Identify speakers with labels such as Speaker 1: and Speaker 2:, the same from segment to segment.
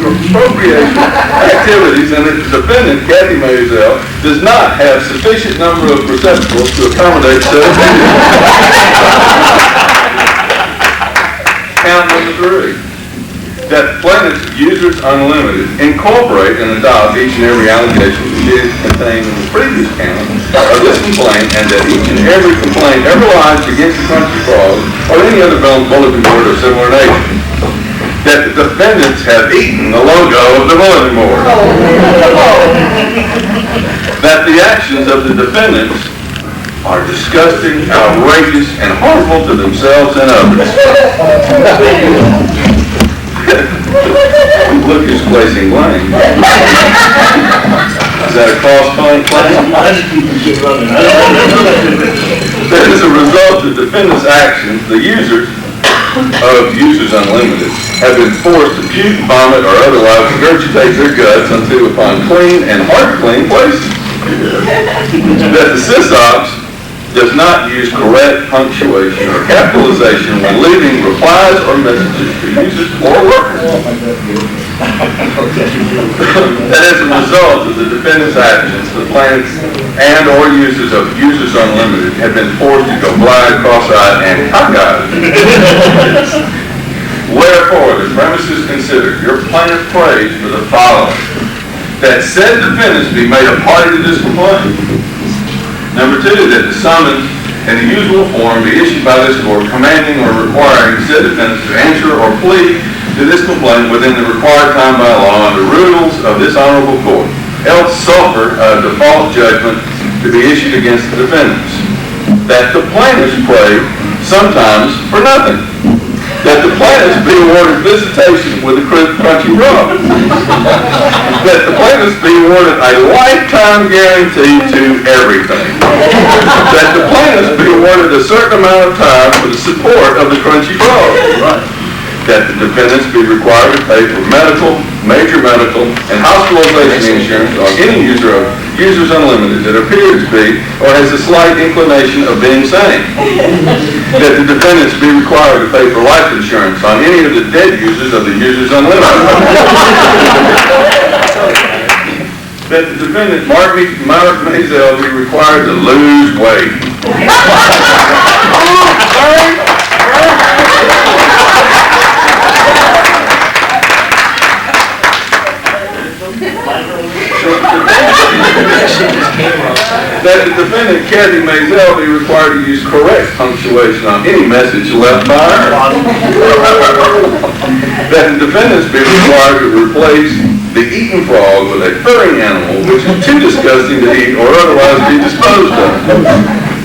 Speaker 1: appropriation activities, and that the defendant, Kathy Maisel, does not have sufficient number of receptacles to accommodate such Count number 3. That plaintiff's Users Unlimited incorporate and adopt each and every allegation contained in the previous count of this complaint, and that each and every complaint ever lodged against the Country Frog or any other bulletin board of similar nature. That the defendants have eaten the logo of the bulletin board. That the actions of the defendants are disgusting, outrageous, and harmful to themselves and others. Look who's placing blame. Is that a cross-claim claim? That as a result of the defendant's actions, the users of Users Unlimited have been forced to puke, vomit, or otherwise regurgitate their guts until upon clean and hard-to-clean places. That the sysops does not use correct punctuation or capitalization when leaving replies or messages to users or workers. That as a result of the defendant's actions, the plaintiffs and or users of Users Unlimited have been forced to go blind, cross-eyed, and cockeyed. Wherefore, the premises considered, your plaintiff prays for the following: that said defendants be made a party to this complaint. Number 2, that the summons in the usual form be issued by this court commanding or requiring said defendants to answer or plead to this complaint within the required time by law under rules of this honorable court, else suffer a default judgment to be issued against the defendants. That the plaintiffs pray sometimes for nothing. That the plaintiffs be awarded visitation with the Country Frog. That the plaintiffs be awarded a lifetime guarantee to everything. That the plaintiffs be awarded a certain amount of time for the support of the Country Frog. That the defendants be required to pay for medical, major medical, and hospitalization insurance on any user of Users Unlimited that appears to be or has a slight inclination of being sane. That the defendants be required to pay for life insurance on any of the dead users of the Users Unlimited. That the defendant, Mark Maisel, be required to lose weight. That the defendant, Kathy Maisel, be required to use correct punctuation on any message left by her. That the defendants be required to replace the eaten frog with a furry animal which is too disgusting to eat or otherwise be disposed of.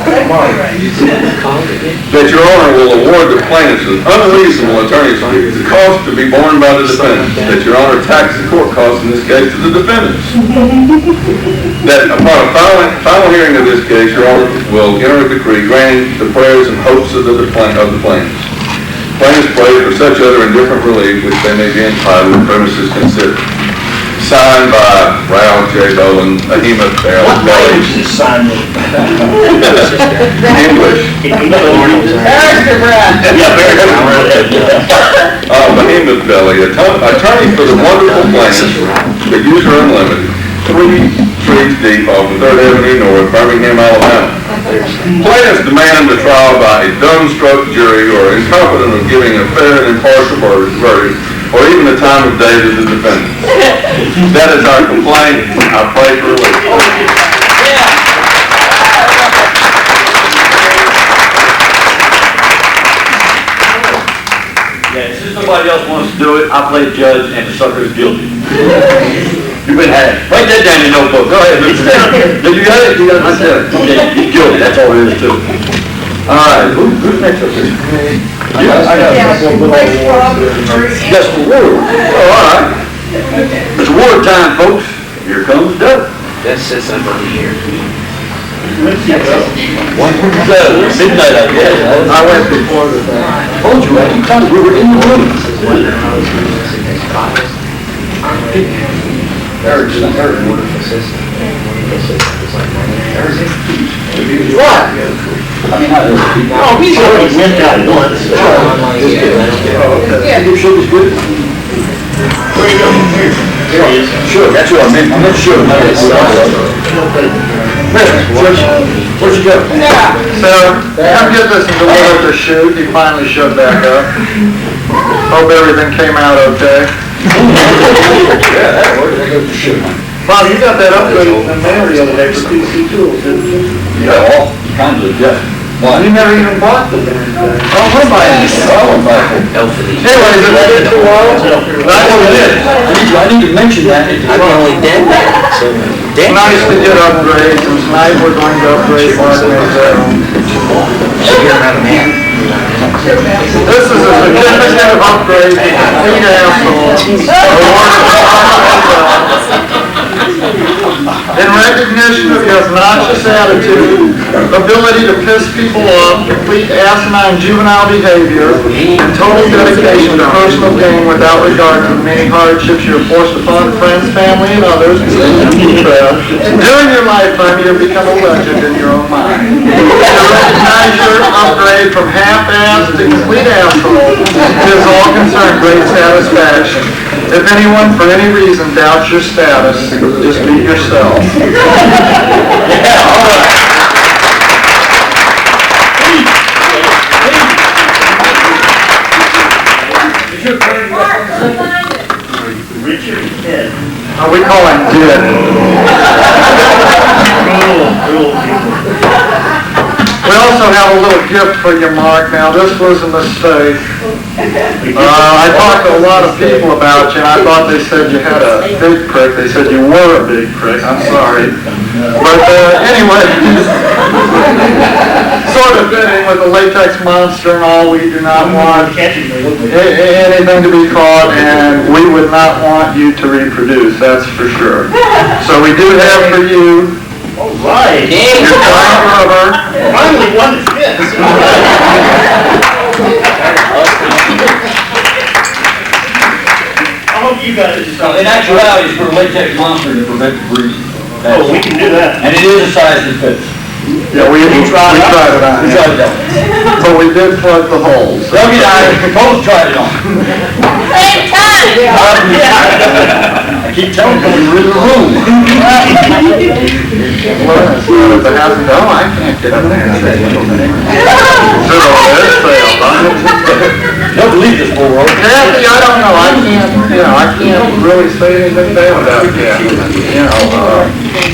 Speaker 1: That your honor will award the plaintiffs an unreasonable attorney's fee, the cost to be borne by the defendants. That your honor tax the court costs in this case to the defendants. That upon a final hearing of this case, your honor will enter a decree granting the prayers and hopes of the plaintiffs. Plaintiffs pray for such other indifferent relief which they may be entitled, the premises considered. Signed by Ralph J. Dolan, Behemoth Belly.
Speaker 2: What language is signed in?
Speaker 1: English. Behemoth Belly, attorney for the wonderful plaintiffs, the User Unlimited, 3 streets deep off of 3rd Avenue North, Birmingham, Alabama. Plaintiffs demand a trial by a dumbstruck jury or incompetent of giving a fair and impartial verdict, or even the time of day to the defendant. That is our complaint. I pray for relief.
Speaker 3: Yeah, since nobody else wants to do it, I play judge and the sucker is guilty. You've been had. Write that down in your notebook. Go ahead. Did you got it? You got it? Okay, he's guilty. That's all it is too. All right. Who's next up here? I got Just the word. Oh, all right. It's word time, folks. Here comes Doug.
Speaker 4: That says somebody here.
Speaker 3: Midnight, I guess.
Speaker 2: I went before the thing.
Speaker 3: Told you, man. We were in the room.
Speaker 2: What?
Speaker 3: I mean, no, he's already went out once.
Speaker 2: Oh, okay.
Speaker 3: You should be good.
Speaker 2: Where you going?
Speaker 3: Sure, that's what I meant. I meant sure. Where'd you go?
Speaker 4: So, come get this and deliver the shoot. He finally showed back up. Hope everything came out okay.
Speaker 3: Yeah, that worked. There goes the shoe.
Speaker 4: Bob, you got that upgrade in the mail the other day for PC Tools, didn't you?
Speaker 3: Yeah, all kinds of, yeah. Why?
Speaker 4: You never even bought the damn thing.
Speaker 3: Oh, what am I?
Speaker 4: Anyways, did I get too long?
Speaker 3: That's what it is. I need to mention that.
Speaker 5: I can only did that, so.
Speaker 4: It's nice to get upgrades, and tonight we're going to upgrade Mark Mazel. This is a certificate of upgrade to complete asshole. In recognition of your obnoxious attitude, ability to piss people off, complete asinine juvenile behavior, and total dedication to personal gain without regard to the many hardships you are forced upon friends, family, and others, during your lifetime you have become a legend in your own mind. To recognize your upgrade from half-assed to complete asshole gives all concerned great satisfaction. If anyone, for any reason, doubts your status, just be yourself.
Speaker 3: Yeah, all right.
Speaker 2: Richard Head.
Speaker 4: We call him Dick. We also have a little gift for you, Mark. Now, this was a mistake. I talked to a lot of people about you, and I thought they said you had a big prick. They said you were a big prick. I'm sorry. But anyway, sort of fitting with the latex monster and all, we do not want anything to be caught, and we would not want you to reproduce, that's for sure. So we do have for you
Speaker 2: All right.
Speaker 4: your kind rubber.
Speaker 2: Finally one that fits. I hope you guys
Speaker 3: So in actuality, it's for a latex monster to prevent the breathing.
Speaker 2: Oh, we can do that.
Speaker 3: And it is a size that fits.
Speaker 4: Yeah, we tried it on.
Speaker 3: We tried it out.
Speaker 4: But we did plug the holes.
Speaker 3: Doug and I both tried it on.
Speaker 5: Same time.
Speaker 3: I keep telling you, we're in the room.
Speaker 4: No, I can't get up there.
Speaker 3: Don't believe this whole world.
Speaker 4: Kathy, I don't know, I can't really say anything bad about Kathy.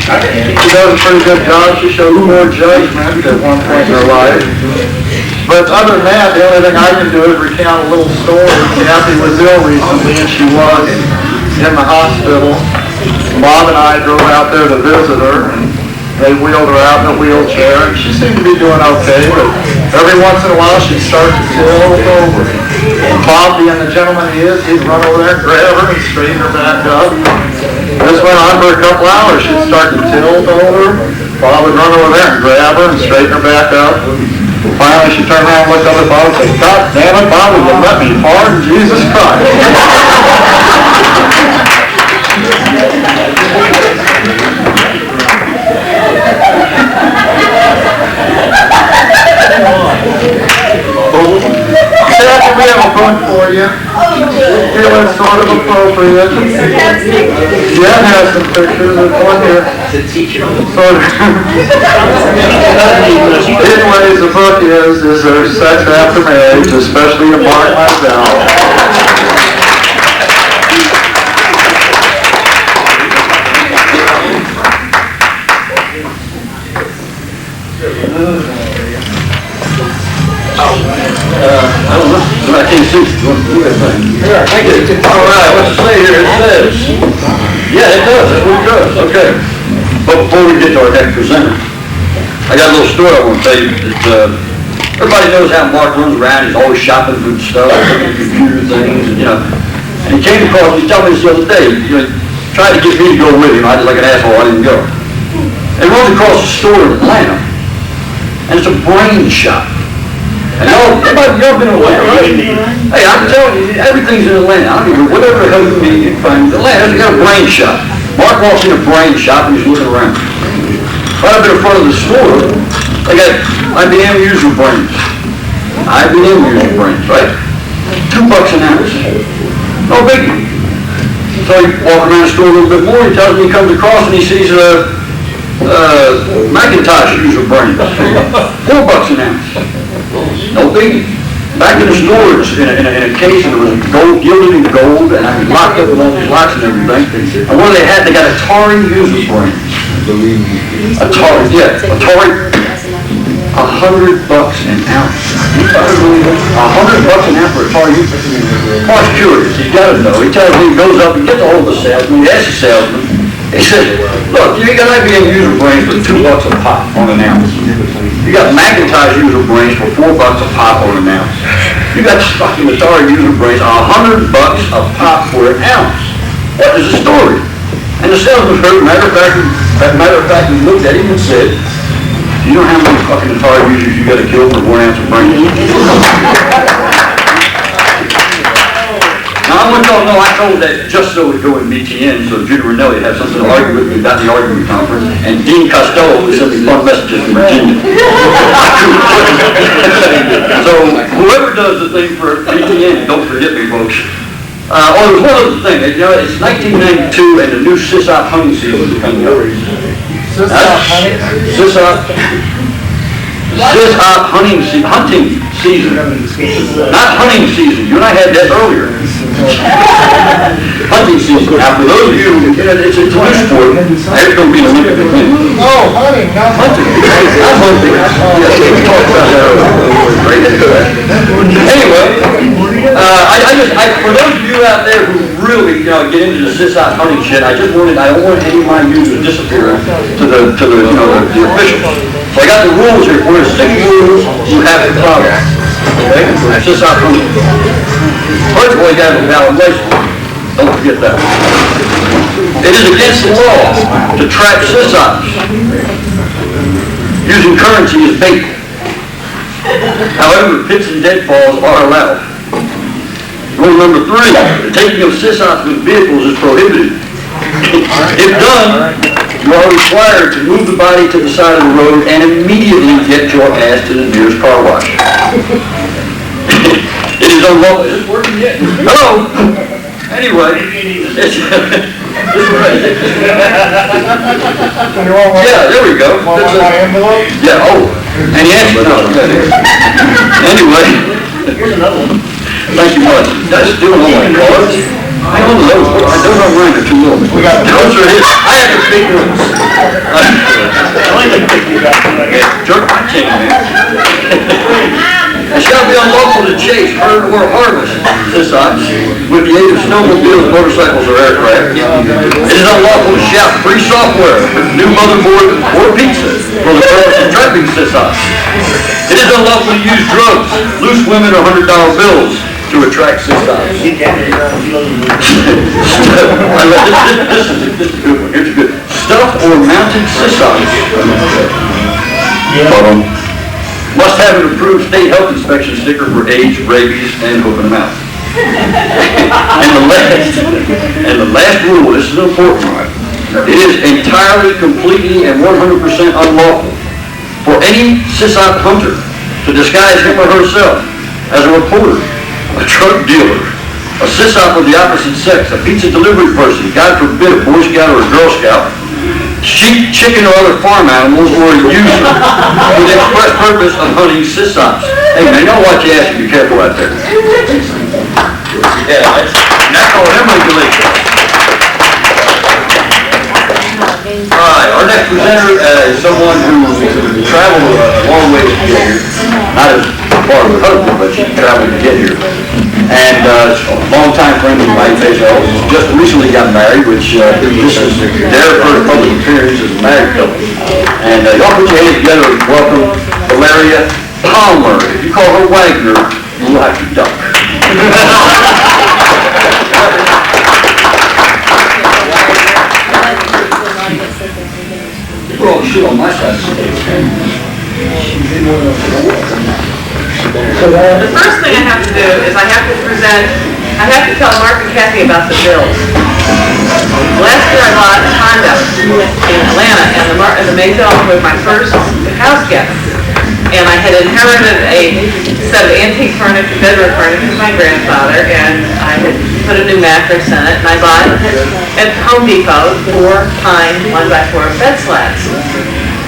Speaker 4: She does a pretty good job, she shows more judgment at one point in her life. But other than that, the only thing I can do is recount a little story. Kathy was ill recently, and she was in the hospital. Bob and I drove out there to visit her, and they wheeled her out in a wheelchair, and she seemed to be doing okay, but every once in a while she'd start to tilt over. Bob, being the gentleman he is, he'd run over there and grab her and straighten her back up. This went on for a couple hours. She'd start to tilt over. Bob would run over there and grab her and straighten her back up. Finally, she turned around and looked up at Bob and said, "God damn it, Bob, will you let me pardon Jesus Christ?" Kathy, we have a book for you. Feel it's sort of appropriate. Yeah, it has some pictures. There's one here. Sort of. Anyways, the book is there sex after marriage, especially to Mark myself.
Speaker 3: I don't know, but I can't see. Thank you. All right, what's it say here? It says, yeah, it does, that's what it does, okay. But before we get to our next presenter, I got a little story I want to tell you. Everybody knows how Mark runs around, he's always shopping for stuff, looking at computer things, and and he came across, he told me this the other day, tried to get me to go with him. I was like an asshole, I didn't go. And he runs across a store in Atlanta, and it's a brain shop. And y'all been away, right? Hey, I'm telling you, everything's in Atlanta. I don't even, whatever the hell you mean, you can find Atlanta. They got a brain shop. Mark walks in a brain shop and he's looking around. Right up in front of the store, they got IBM user brains. IBM user brains, right? $2 an ounce. No biggie. So So he walks around the store a little bit more, he tells me he comes across and he sees a Macintosh user brain, $4 an ounce. No biggie. Back in the store, in a case, and it was gold, gilded in gold, and I was locked up with all these locks and everything. And what they had, they got Atari user brain. Atari, yeah, Atari. $100 an ounce. $100 an ounce for Atari user. Mark's curious. He's got to know. He tells me, he goes up and gets a hold of the salesman. He asks the salesman. He says, look, you got IBM user brains for $2 a pop on an ounce. You got Macintosh user brains for $4 a pop on an ounce. You got fucking Atari user brains $100 a pop for an ounce. What is the story? And the salesman heard, matter of fact, he looked at him and said, you know how many fucking Atari users you got to kill for 1 ounce of brains? Now, I want y'all to know I told that just so it would go in BTN, so Judy Ranelli had something to argue with me about the argument conference, and Dean Costello was sending fun messages from Virginia. So, whoever does the thing for BTN, don't forget me, folks. There's one other thing. It's 1992, and the new SysOp hunting season is coming up. SysOp hunting season. Not hunting season. You and I had that earlier. Hunting season. Now, for those of you, it's a toy sport. There's going to be an Olympic event.
Speaker 4: Oh, hunting, not
Speaker 3: Hunting. Not hunting. Yes, we talked about that earlier. Anyway, for those of you out there who really, get into the SysOp hunting shit, I don't want any of my users to disappear to the officials. So I got the rules here for you. 6 rules you have to follow. Okay? SysOp hunting. First of all, you got a valid license. Don't forget that. It is against the law to track SysOps using currency as bait. However, pits and deadfalls are allowed. Rule number 3, the taking of SysOps with vehicles is prohibited. If done, you are required to move the body to the side of the road and immediately get your ass to the nearest car wash. It is unlawful. Is it working yet? Hello? Anyway, yeah, there we go. Yeah, and he asked, no, anyway.
Speaker 2: Here's another one.
Speaker 3: Thank you much. That's doing all my cards. I don't know. Those are mine are too little. Those are his. I have the big ones. Jerk my chain, man. It shall be unlawful to chase, herd, or harvest SysOps with the aid of snowmobiles, motorcycles, or aircraft. It is unlawful to shout free software, new motherboard, or pizza for the purpose of trapping SysOps. It is unlawful to use drugs, loose women, or $100 bills to attract SysOps. This is a good one. Here's a good. Stuffed or mounted SysOps. Must have an approved state health inspection sticker for AIDS, rabies, and open mouth. and the last rule, this is an important one. It is entirely, completely, and 100% unlawful for any SysOp hunter to disguise him or herself as a reporter, a drug dealer, a SysOp of the opposite sex, a pizza delivery person, God forbid a Boy Scout or a Girl Scout, sheep, chicken, or other farm animals, or a user for the express purpose of hunting SysOps. Hey man, y'all watch your ass and be careful out there. Yeah, that's all them regulations. Alright, our next presenter is someone who traveled a long way to get here. Not as far as her husband, but she traveled to get here. And a long-time friend of mine, just recently got married, which this is their first public appearance as a married couple. And y'all put your hands together and welcome Valeria Palmer. If you call her Wagner, you'll have to duck. Put all the shit on my side of the stage.
Speaker 6: The first thing I have to do is I have to tell Mark and Kathy about the bills. Last year I bought a condo in Atlanta, and the maid fell with my first house guest. And I had inherited a set of antique furniture, bedroom furniture from my grandfather, and I had put a new mattress in it, and I bought at Home Depot 4 pine 1x4 bed slats.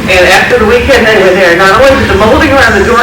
Speaker 6: And after the weekend they were there, not only did the molding around the door